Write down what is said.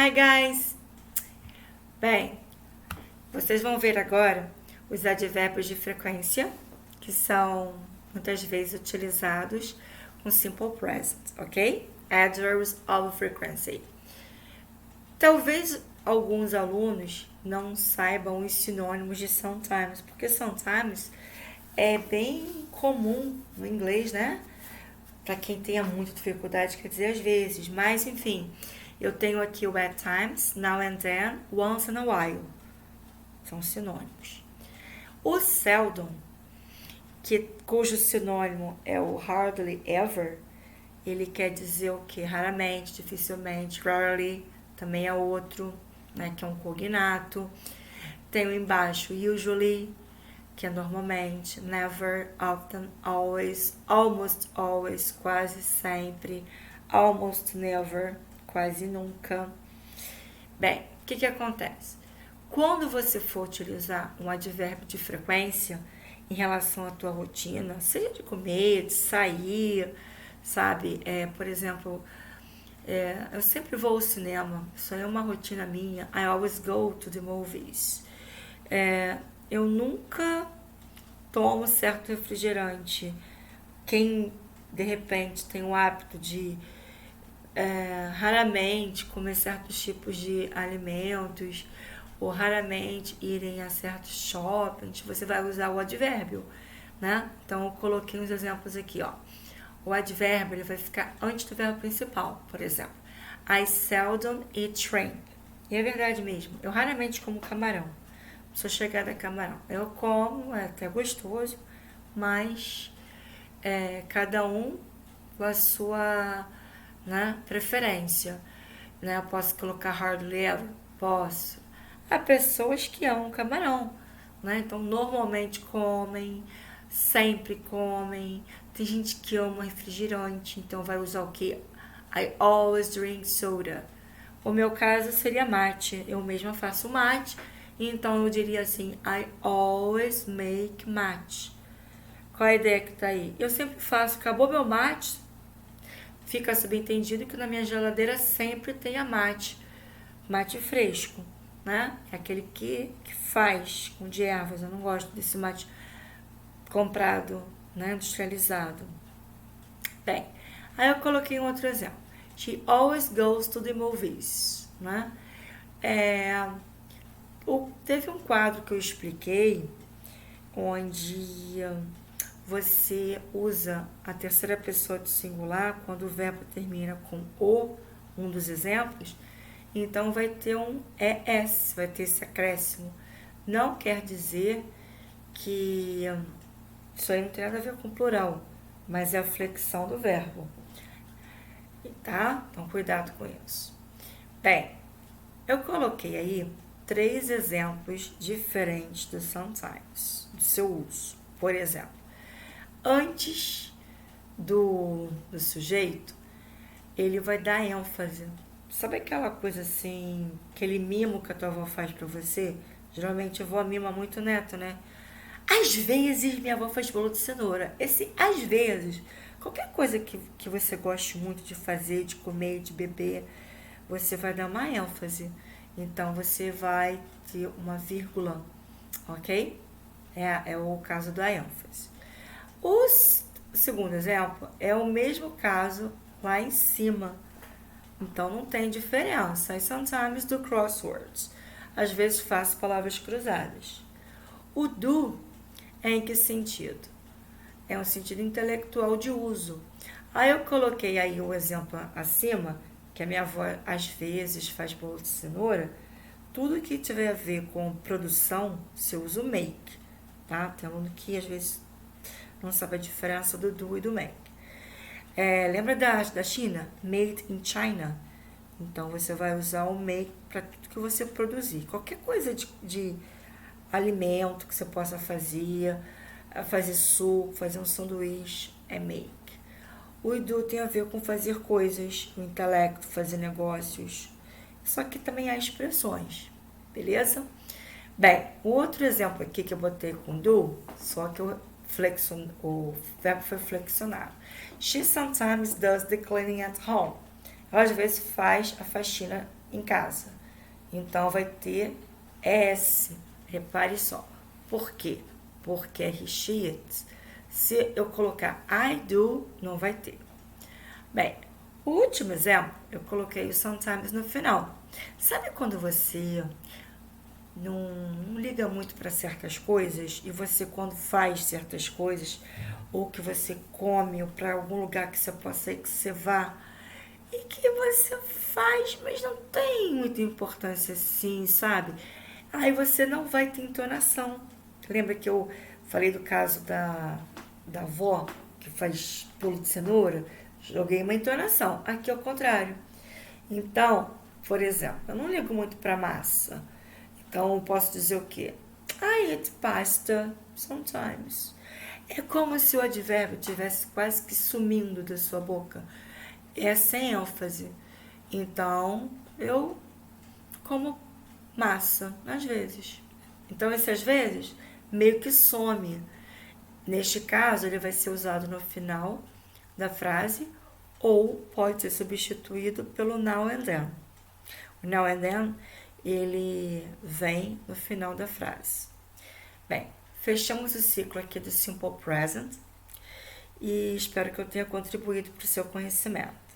Hi guys! Bem, vocês vão ver agora os advérbios de frequência que são muitas vezes utilizados com simple present, ok? Adverbs of frequency. Talvez alguns alunos não saibam os sinônimos de sometimes, porque sometimes é bem comum no inglês, né? Para quem tenha muita dificuldade, quer dizer às vezes, mas enfim, eu tenho aqui o at times, now and then, once in a while. São sinônimos. O seldom, cujo sinônimo é o hardly ever, ele quer dizer o que? Raramente, dificilmente, rarely, também é outro, né, que é um cognato. Tenho embaixo usually, que é normalmente, never, often, always, almost always, quase sempre, almost never, quase nunca. Bem, o que acontece? Quando você for utilizar um advérbio de frequência em relação à tua rotina, seja de comer, de sair, sabe? Por exemplo, eu sempre vou ao cinema, isso aí é uma rotina minha. I always go to the movies. Eu nunca tomo certo refrigerante. Quem, de repente, tem o hábito de raramente comer certos tipos de alimentos ou raramente irem a certos shoppings, você vai usar o advérbio, né? Então, eu coloquei uns exemplos aqui, ó. O advérbio ele vai ficar antes do verbo principal, por exemplo. I seldom eat shrimp. E é verdade mesmo, eu raramente como camarão. Sou chegada a camarão. Eu como, é até gostoso, mas cada um com a sua, né, preferência. Né? Eu posso colocar hardly ever? Posso. Há pessoas que amam camarão, né? Então normalmente comem, sempre comem. Tem gente que ama refrigerante, então vai usar o que? I always drink soda. O meu caso seria mate. Eu mesma faço mate, então eu diria assim, I always make mate. Qual a ideia que tá aí? Eu sempre faço, acabou meu mate, fica subentendido que na minha geladeira sempre tem a mate fresco, né? É aquele que faz com de ervas. Eu não gosto desse mate comprado, né? Industrializado. Bem, aí eu coloquei um outro exemplo. She always goes to the movies, né? Teve um quadro que eu expliquei onde você usa a terceira pessoa de singular quando o verbo termina com o, um dos exemplos. Então vai ter um ES, vai ter esse acréscimo. Não quer dizer que isso aí não tem nada a ver com plural, mas é a flexão do verbo. Tá? Então cuidado com isso. Bem, eu coloquei aí 3 exemplos diferentes do sometimes, do seu uso. Por exemplo, antes do sujeito, ele vai dar ênfase. Sabe aquela coisa assim, aquele mimo que a tua avó faz pra você? Geralmente a avó mima muito o neto, né? Às vezes minha avó faz bolo de cenoura. Esse às vezes, qualquer coisa que você goste muito de fazer, de comer, de beber, você vai dar uma ênfase. Então você vai ter uma vírgula, ok? É o caso da ênfase. O segundo exemplo é o mesmo caso lá em cima. Então não tem diferença. I sometimes do crosswords. Às vezes faço palavras cruzadas. O do é em que sentido? É um sentido intelectual de uso. Aí eu coloquei aí o exemplo acima, que a minha avó às vezes faz bolo de cenoura. Tudo que tiver a ver com produção, você usa o make, tá? Tem aluno que às vezes não sabe a diferença do do e do make. Lembra da China? Made in China. Então você vai usar o make para tudo que você produzir. Qualquer coisa de alimento que você possa fazer suco, fazer um sanduíche, é make. O do tem a ver com fazer coisas, o intelecto, fazer negócios. Só que também há expressões, beleza? Bem, o outro exemplo aqui que eu botei com do, só que o verbo foi flexionado. She sometimes does the cleaning at home. Ela às vezes faz a faxina em casa. Então vai ter S. Repare só. Por quê? Porque é he, she, it. Se eu colocar I do, não vai ter. Bem, o último exemplo, eu coloquei o sometimes no final. Sabe quando você não liga muito para certas coisas e você, quando faz certas coisas, ou que você come, ou para algum lugar que você possa ir, que você vá, e que você faz, mas não tem muita importância assim, sabe? Aí você não vai ter entonação. Lembra que eu falei do caso da avó que faz bolo de cenoura? Joguei uma entonação. Aqui é o contrário. Então, por exemplo, eu não ligo muito para massa. Então, eu posso dizer o quê? I eat pasta sometimes. É como se o advérbio tivesse quase que sumindo da sua boca. É sem ênfase. Então, eu como massa, às vezes. Então, esse às vezes meio que some. Neste caso, ele vai ser usado no final da frase ou pode ser substituído pelo now and then. O now and then, ele vem no final da frase. Bem, fechamos o ciclo aqui do Simple Present e espero que eu tenha contribuído para o seu conhecimento.